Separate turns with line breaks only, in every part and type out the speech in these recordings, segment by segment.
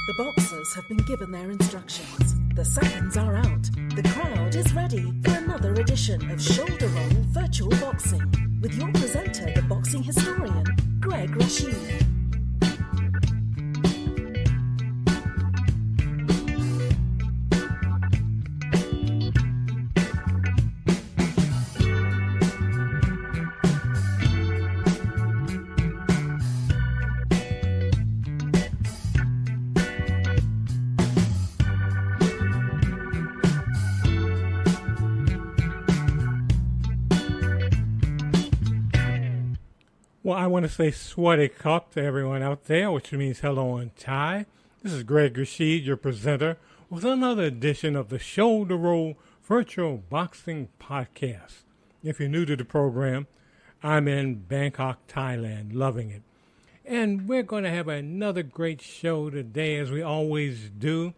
The boxers have been given their instructions. The seconds are out. The crowd is ready for another edition of Shoulder Roll Virtual Boxing with your presenter, the boxing historian, Greg Rashid.
Well, I want to say sweaty cup to everyone out there, which means hello on Thai. This is Greg Rashid, your presenter, with another edition of the Shoulder Roll Virtual Boxing Podcast. If you're new to the program, I'm in Bangkok, Thailand, loving it. And we're going to have another great show today, as we always do.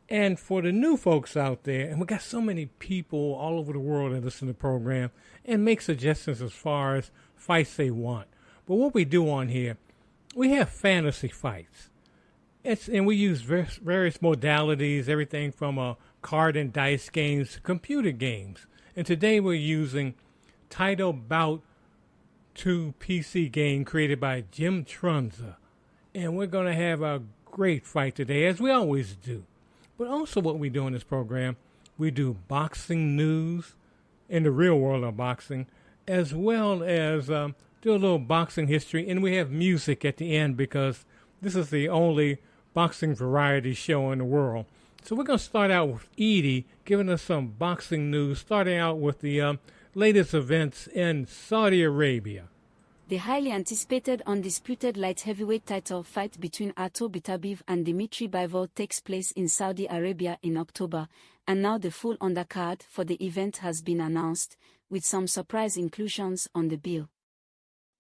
And for the new folks out there, and we got so many people all over the world that listen to the program and make suggestions as far as fights they want. But what we do on here, we have fantasy fights. And we use various modalities, everything from card and dice games to computer games. And today we're using Title Bout 2 PC game created by Jim Trunza. And we're going to have a great fight today, as we always do. But also what we do in this program, we do boxing news in the real world of boxing, as well as do a little boxing history, and we have music at the end because this is the only boxing variety show in the world. So we're going to start out with Edie giving us some boxing news, starting out with the latest events in Saudi Arabia.
The highly anticipated undisputed light heavyweight title fight between Artur Beterbiev and Dmitry Bivol takes place in Saudi Arabia in October, and now the full undercard for the event has been announced, with some surprise inclusions on the bill.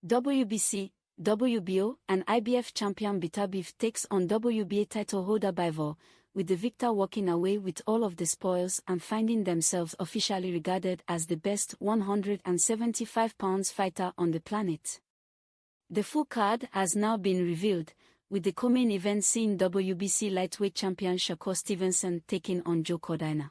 WBC, WBO, and IBF champion Beterbiev takes on WBA title holder Bivol, with the victor walking away with all of the spoils and finding themselves officially regarded as the best 175-pound fighter on the planet. The full card has now been revealed, with the co-main event seeing WBC lightweight champion Shakur Stevenson taking on Joe Cordina.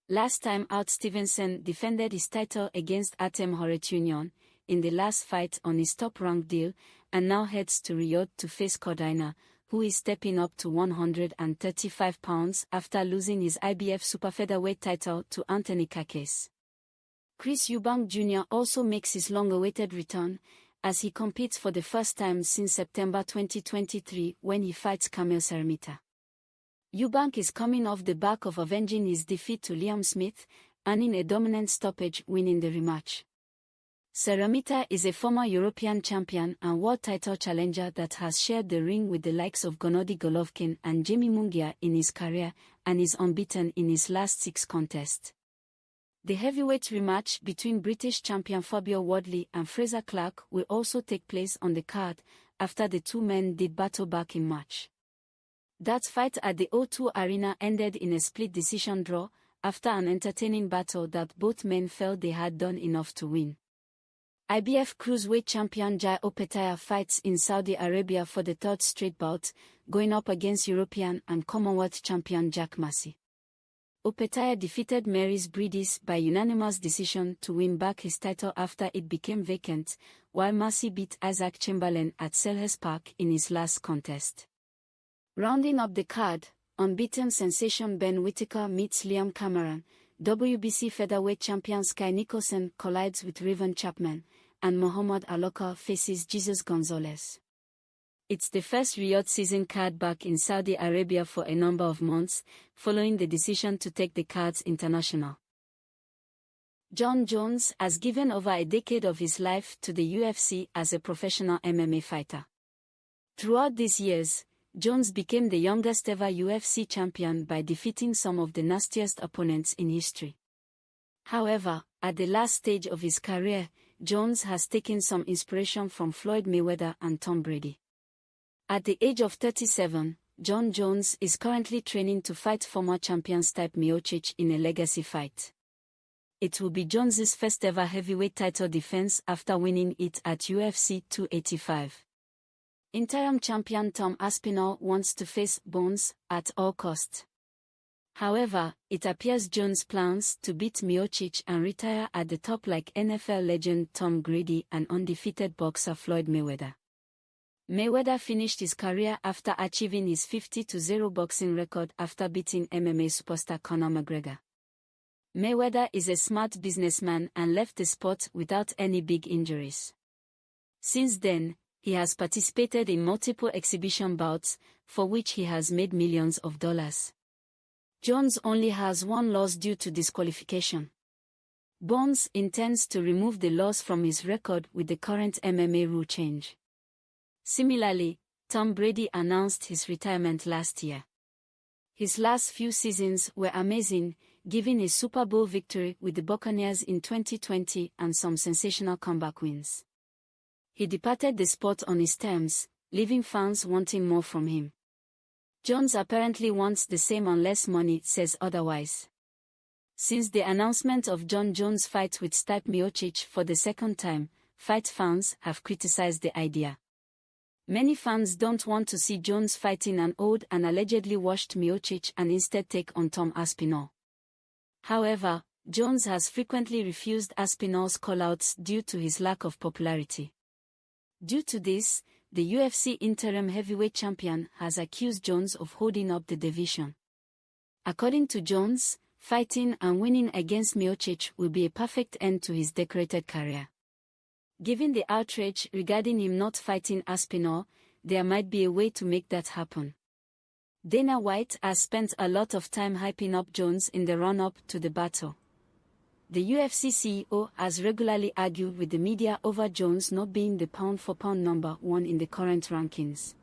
Last time out, Stevenson defended his title against Artem Horetunian in the last fight on his top-ranked deal, and now heads to Riyadh to face Cordina, who is stepping up to 135 pounds after losing his IBF super featherweight title to Anthony Kakes. Chris Eubank Jr. also makes his long-awaited return, as he competes for the first time since September 2023 when he fights Kamil Saramita. Eubank is coming off the back of avenging his defeat to Liam Smith, earning a dominant stoppage win in the rematch. Saramita is a former European champion and world title challenger that has shared the ring with the likes of Gennady Golovkin and Jamie Munguia in his career, and is unbeaten in his last 6 contests. The heavyweight rematch between British champion Fabio Wardley and Fraser Clarke will also take place on the card, after the two men did battle back in March. That fight at the O2 Arena ended in a split decision draw, after an entertaining battle that both men felt they had done enough to win. IBF cruiserweight champion Jai Opetaia fights in Saudi Arabia for the 3rd straight bout, going up against European and Commonwealth champion Jack Massey. Opetaia defeated Maurice Bridis by unanimous decision to win back his title after it became vacant, while Massey beat Isaac Chamberlain at Selhurst Park in his last contest. Rounding up the card, unbeaten sensation Ben Whittaker meets Liam Cameron, WBC featherweight champion Sky Nicholson collides with Raven Chapman, and Muhammad Alokar faces Jesus Gonzalez. It's the first Riyadh season card back in Saudi Arabia for a number of months, following the decision to take the cards international. Jon Jones has given over a decade of his life to the UFC as a professional MMA fighter. Throughout these years, Jones became the youngest ever UFC champion by defeating some of the nastiest opponents in history. However, at the last stage of his career, Jones has taken some inspiration from Floyd Mayweather and Tom Brady. At the age of 37, Jon Jones is currently training to fight former champion Stipe Miocic in a legacy fight. It will be Jones's first ever heavyweight title defense after winning it at UFC 285. Interim champion Tom Aspinall wants to face Bones at all costs. However, it appears Jones plans to beat Miocic and retire at the top like NFL legend Tom Brady and undefeated boxer Floyd Mayweather. Mayweather finished his career after achieving his 50-0 boxing record after beating MMA superstar Conor McGregor. Mayweather is a smart businessman and left the sport without any big injuries. Since then, he has participated in multiple exhibition bouts, for which he has made millions of dollars. Jones only has one loss due to disqualification. Bones intends to remove the loss from his record with the current MMA rule change. Similarly, Tom Brady announced his retirement last year. His last few seasons were amazing, giving a Super Bowl victory with the Buccaneers in 2020 and some sensational comeback wins. He departed the sport on his terms, leaving fans wanting more from him. Jones apparently wants the same unless money says otherwise. Since the announcement of Jon Jones' fight with Stipe Miocic for the second time, fight fans have criticized the idea. Many fans don't want to see Jones fighting an old and allegedly washed Miocic and instead take on Tom Aspinall. However, Jones has frequently refused Aspinall's callouts due to his lack of popularity. Due to this, the UFC interim heavyweight champion has accused Jones of holding up the division. According to Jones, fighting and winning against Miocic will be a perfect end to his decorated career. Given the outrage regarding him not fighting Aspinall, there might be a way to make that happen. Dana White has spent a lot of time hyping up Jones in the run-up to the battle. The UFC CEO has regularly argued with the media over Jones not being the pound-for-pound number one in the current rankings.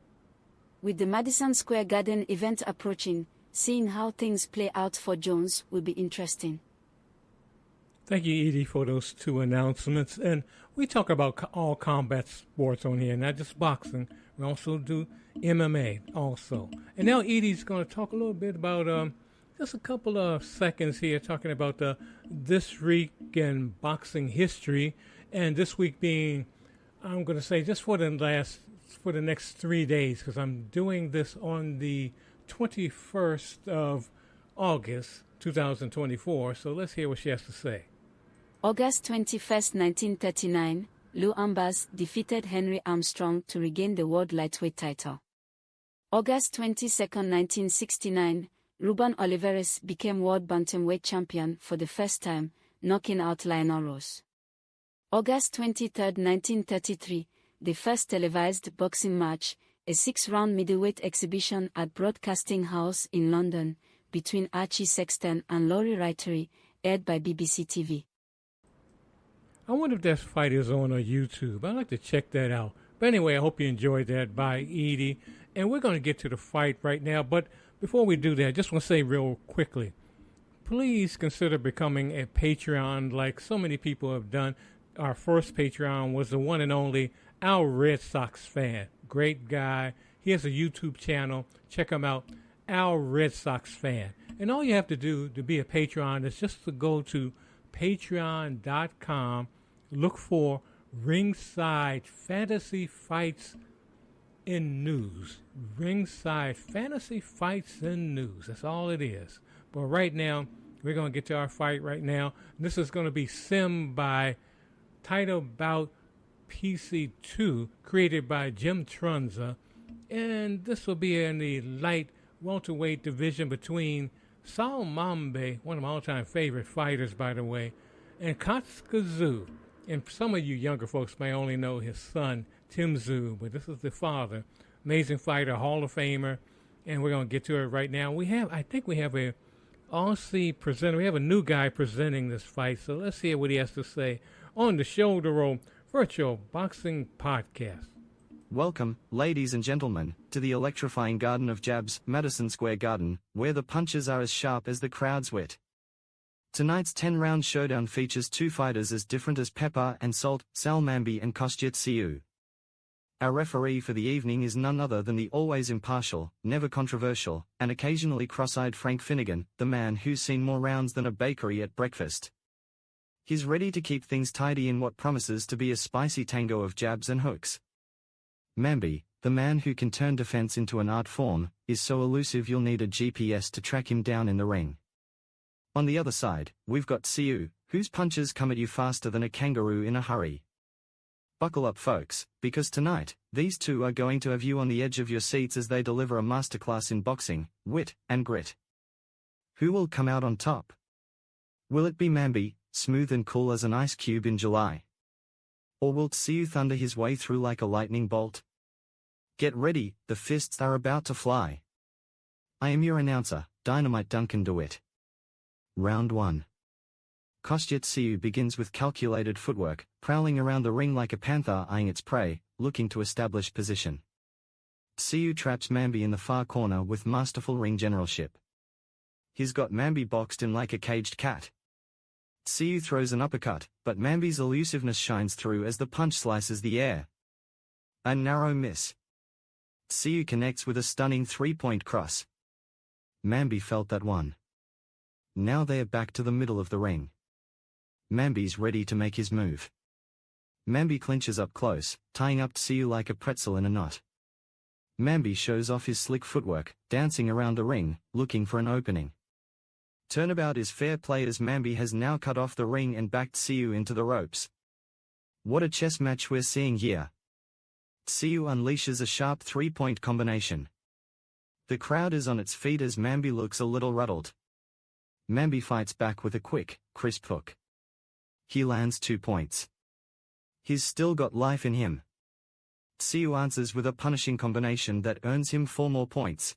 With the Madison Square Garden event approaching, seeing how things play out for Jones will be interesting.
Thank you, Edie, for those two announcements. And we talk about all combat sports on here, not just boxing. We also do MMA also. And now Edie's going to talk a little bit about just a couple of seconds here talking about this week in boxing history. And this week being, I'm going to say, just for the next 3 days, because I'm doing this on the 21st of August, 2024. So let's hear what she has to say.
August 21, 1939, Lou Ambas defeated Henry Armstrong to regain the world lightweight title. August 22, 1969, Ruben Olivares became world bantamweight champion for the first time, knocking out Lionel Rose. August 23, 1933, the first televised boxing match, a 6-round middleweight exhibition at Broadcasting House in London, between Archie Sexton and Laurie Wrightery, aired by BBC TV.
I wonder if that fight is on YouTube. I'd like to check that out. But anyway, I hope you enjoyed that by Edie. And we're going to get to the fight right now. But before we do that, I just want to say real quickly, please consider becoming a Patreon like so many people have done. Our first Patreon was the one and only Our Red Sox Fan. Great guy. He has a YouTube channel. Check him out, Our Red Sox Fan. And all you have to do to be a Patreon is just to go to patreon.com. Look for Ringside Fantasy Fights in News. Ringside Fantasy Fights in News. That's all it is. But right now, we're going to get to our fight right now. This is going to be sim by Title Bout PC2, created by Jim Trunza. And this will be in the light welterweight division between Saoul Mamby, one of my all-time favorite fighters, by the way, and Kostya Tszyu. And some of you younger folks may only know his son, Tim Tszyu, but this is the father. Amazing fighter, Hall of Famer, and we're going to get to it right now. I think we have a Aussie presenter. We have a new guy presenting this fight, so let's hear what he has to say on the Shoulder Roll Virtual Boxing Podcast.
Welcome, ladies and gentlemen, to the electrifying Garden of Jabs, Madison Square Garden, where the punches are as sharp as the crowd's wit. Tonight's 10-round showdown features two fighters as different as pepper and salt, Saoul Mamby and Kostya Tszyu. Our referee for the evening is none other than the always impartial, never controversial, and occasionally cross-eyed Frank Finnegan, the man who's seen more rounds than a bakery at breakfast. He's ready to keep things tidy in what promises to be a spicy tango of jabs and hooks. Mamby, the man who can turn defense into an art form, is so elusive you'll need a GPS to track him down in the ring. On the other side, we've got Tszyu, whose punches come at you faster than a kangaroo in a hurry. Buckle up, folks, because tonight, these two are going to have you on the edge of your seats as they deliver a masterclass in boxing, wit, and grit. Who will come out on top? Will it be Mamby, smooth and cool as an ice cube in July? Or will Tszyu thunder his way through like a lightning bolt? Get ready, the fists are about to fly. I am your announcer, Dynamite Duncan DeWitt. Round 1. Kostya Tszyu begins with calculated footwork, prowling around the ring like a panther eyeing its prey, looking to establish position. Tszyu traps Mamby in the far corner with masterful ring generalship. He's got Mamby boxed in like a caged cat. Tszyu throws an uppercut, but Mamby's elusiveness shines through as the punch slices the air. A narrow miss. Tszyu connects with a stunning three-point cross. Mamby felt that one. Now they are back to the middle of the ring. Mamby's ready to make his move. Mamby clinches up close, tying up Tszyu like a pretzel in a knot. Mamby shows off his slick footwork, dancing around the ring, looking for an opening. Turnabout is fair play as Mamby has now cut off the ring and backed Tszyu into the ropes. What a chess match we're seeing here. Tszyu unleashes a sharp three-point combination. The crowd is on its feet as Mamby looks a little rattled. Mamby fights back with a quick, crisp hook. He lands 2 points. He's still got life in him. Tszyu answers with a punishing combination that earns him 4 more points.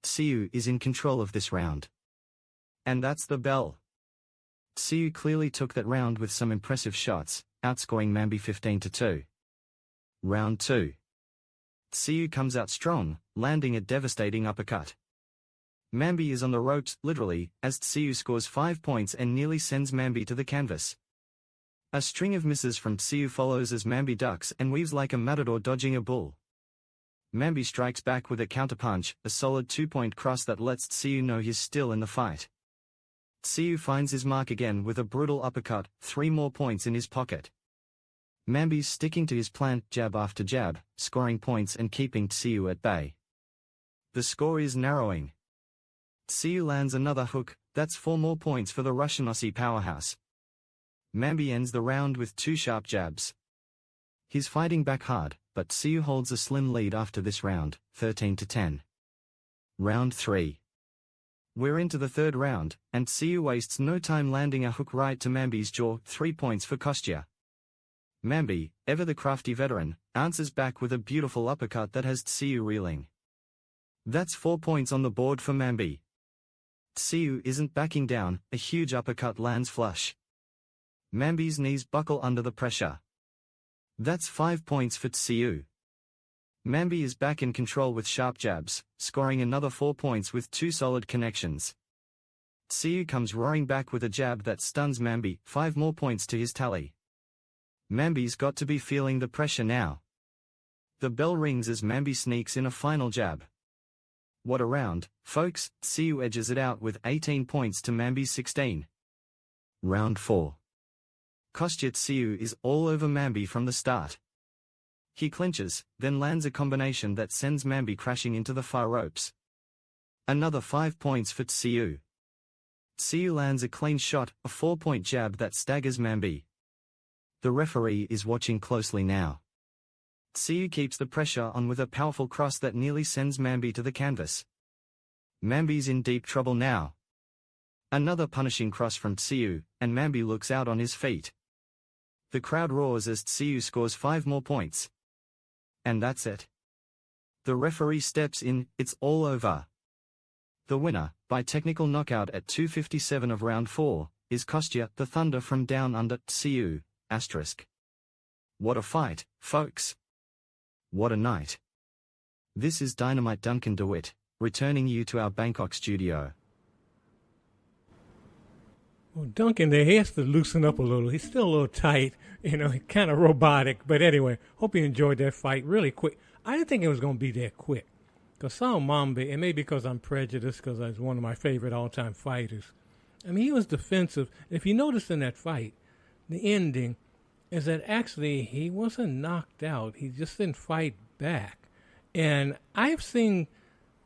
Tszyu is in control of this round. And that's the bell. Tszyu clearly took that round with some impressive shots, outscoring Mamby 15-2. Round 2. Tszyu comes out strong, landing a devastating uppercut. Mamby is on the ropes, literally, as Tszyu scores 5 points and nearly sends Mamby to the canvas. A string of misses from Tszyu follows as Mamby ducks and weaves like a matador dodging a bull. Mamby strikes back with a counterpunch, a solid 2-point cross that lets Tszyu know he's still in the fight. Tszyu finds his mark again with a brutal uppercut, 3 more points in his pocket. Mamby's sticking to his plan, jab after jab, scoring points and keeping Tszyu at bay. The score is narrowing. Tszyu lands another hook, that's 4 more points for the Russian Aussie powerhouse. Mamby ends the round with 2 sharp jabs. He's fighting back hard, but Tszyu holds a slim lead after this round, 13-10. Round 3. We're into the third round, and Tszyu wastes no time landing a hook right to Mamby's jaw, 3 points for Kostya. Mamby, ever the crafty veteran, answers back with a beautiful uppercut that has Tszyu reeling. That's 4 points on the board for Mamby. Tszyu isn't backing down, a huge uppercut lands flush. Mamby's knees buckle under the pressure. That's 5 points for Tszyu. Mamby is back in control with sharp jabs, scoring another 4 points with 2 solid connections. Tszyu comes roaring back with a jab that stuns Mamby, 5 more points to his tally. Mamby's got to be feeling the pressure now. The bell rings as Mamby sneaks in a final jab. What a round, folks. Tszyu edges it out with 18 points to Mamby's 16. Round 4. Kostya Tszyu is all over Mamby from the start. He clinches, then lands a combination that sends Mamby crashing into the far ropes. Another 5 points for Tszyu. Tszyu lands a clean shot, a 4-point jab that staggers Mamby. The referee is watching closely now. Tszyu keeps the pressure on with a powerful cross that nearly sends Mamby to the canvas. Mamby's in deep trouble now. Another punishing cross from Tszyu, and Mamby looks out on his feet. The crowd roars as Tszyu scores 5 more points. And that's it. The referee steps in, it's all over. The winner, by technical knockout at 2:57 of round 4, is Kostya the Thunder from Down Under, Tszyu, *. What a fight, folks. What a night. This is Dynamite Duncan DeWitt, returning you to our Bangkok studio.
Well, Duncan, there, he has to loosen up a little. He's still a little tight, kind of robotic. But anyway, hope you enjoyed that fight really quick. I didn't think it was going to be that quick. Because Saoul Mamby, and maybe because I'm prejudiced because he's one of my favorite all-time fighters, he was defensive. If you notice in that fight, the ending is that actually he wasn't knocked out. He just didn't fight back. And I've seen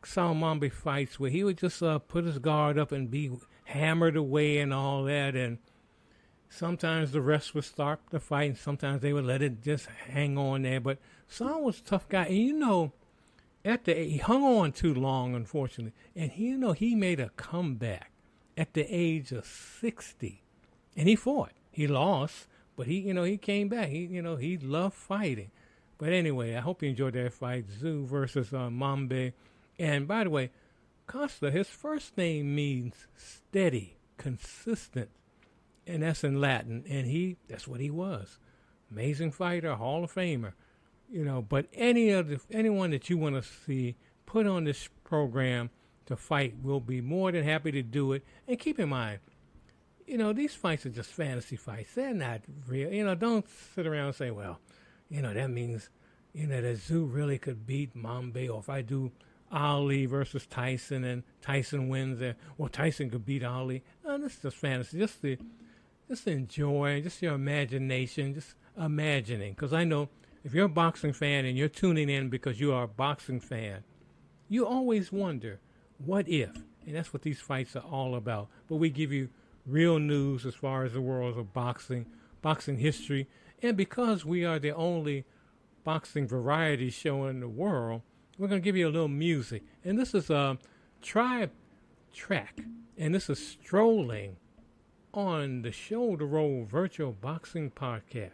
Saoul Mamby fights where he would just put his guard up and be hammered away and all that. And sometimes the refs would start the fight, and sometimes they would let it just hang on there. But Saoul was a tough guy. And, you know, he hung on too long, unfortunately. And, he made a comeback at the age of 60. And he fought. He lost, but he came back. He loved fighting. But anyway, I hope you enjoyed that fight, Tszyu versus Mamby. And by the way, Kostya, his first name means steady, consistent, and that's in Latin. And that's what he was. Amazing fighter, Hall of Famer. But anyone that you want to see put on this program to fight, we'll be more than happy to do it. And keep in mind, these fights are just fantasy fights. They're not real. Don't sit around and say, well, that means, that Tszyu really could beat Mamby. Or if I do Ali versus Tyson and Tyson wins, or Tyson could beat Ali. No, this is just fantasy. Just enjoy, just your imagination, just imagining. Because I know if you're a boxing fan and you're tuning in because you are a boxing fan, you always wonder, what if? And that's what these fights are all about. But we give you real news as far as the world of boxing history. And because we are the only boxing variety show in the world, we're going to give you a little music. And this is a Tribe track. And this is Strolling on the Shoulder Roll Virtual Boxing Podcast.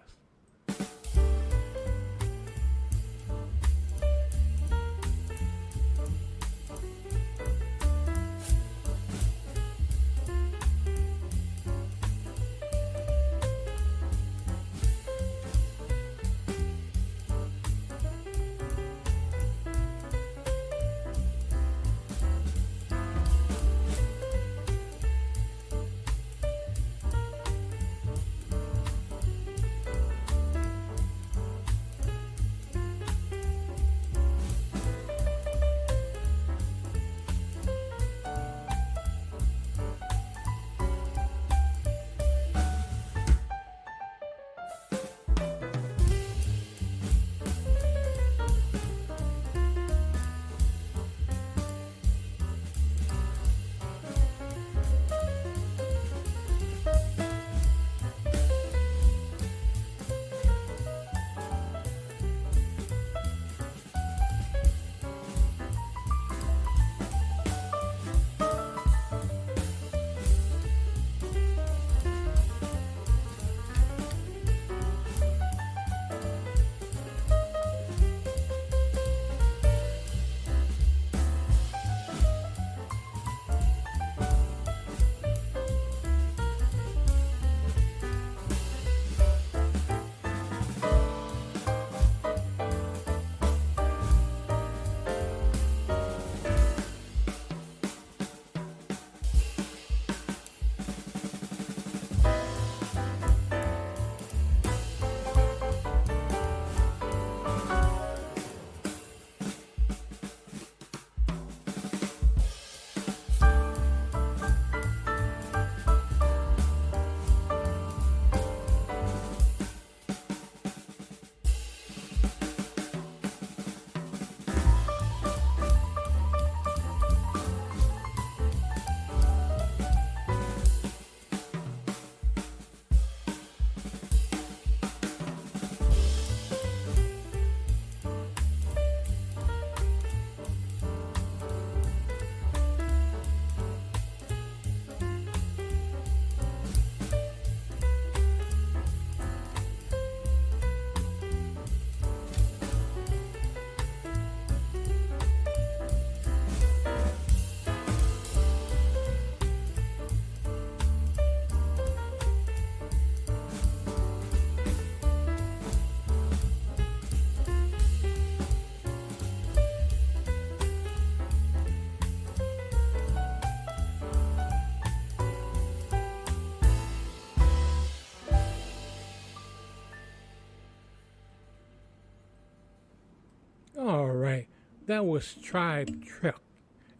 All right. That was Tribe Trip.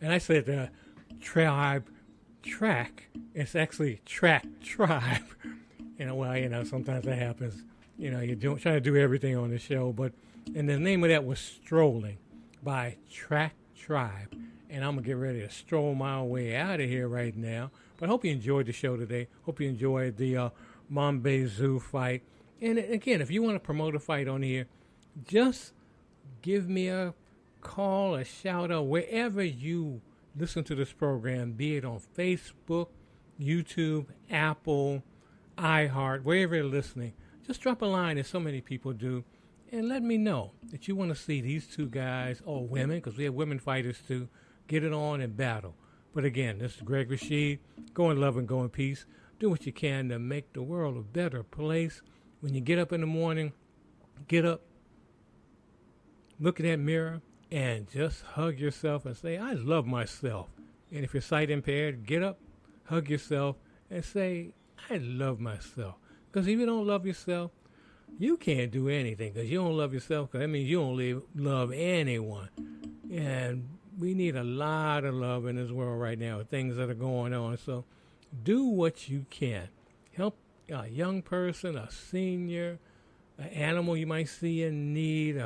And I said Tribe Track. It's actually Track Tribe. Sometimes that happens. You're trying to do everything on the show. But And the name of that was Strolling by Track Tribe. And I'm going to get ready to stroll my way out of here right now. But I hope you enjoyed the show today. Hope you enjoyed the Mamby Tszyu fight. And again, if you want to promote a fight on here, just give me a call, a shout out, wherever you listen to this program, be it on Facebook, YouTube, Apple, iHeart, wherever you're listening. Just drop a line, as so many people do, and let me know that you want to see these two guys, or women, because we have women fighters too, get it on and battle. But again, this is Greg Rashid. Go in love and go in peace. Do what you can to make the world a better place. When you get up in the morning, get up, look in that mirror, and just hug yourself and say, I love myself. And if you're sight impaired, get up, hug yourself, and say, I love myself. Because if you don't love yourself, you can't do anything. Because you don't love yourself, because that means you don't love anyone. And we need a lot of love in this world right now with things that are going on. So do what you can. Help a young person, a senior, an animal you might see in need,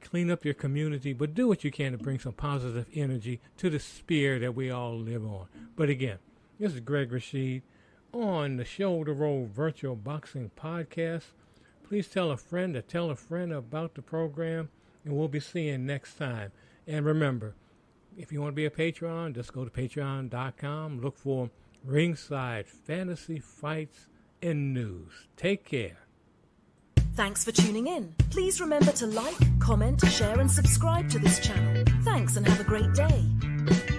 clean up your community, but do what you can to bring some positive energy to the sphere that we all live on. But again, this is Greg Rashid on the Shoulder Roll Virtual Boxing Podcast. Please tell a friend to tell a friend about the program, and we'll be seeing you next time. And remember, if you want to be a Patreon, just go to patreon.com. Look for Ringside Fantasy Fights and News. Take care.
Thanks for tuning in. Please remember to like, comment, share and subscribe to this channel. Thanks and have a great day.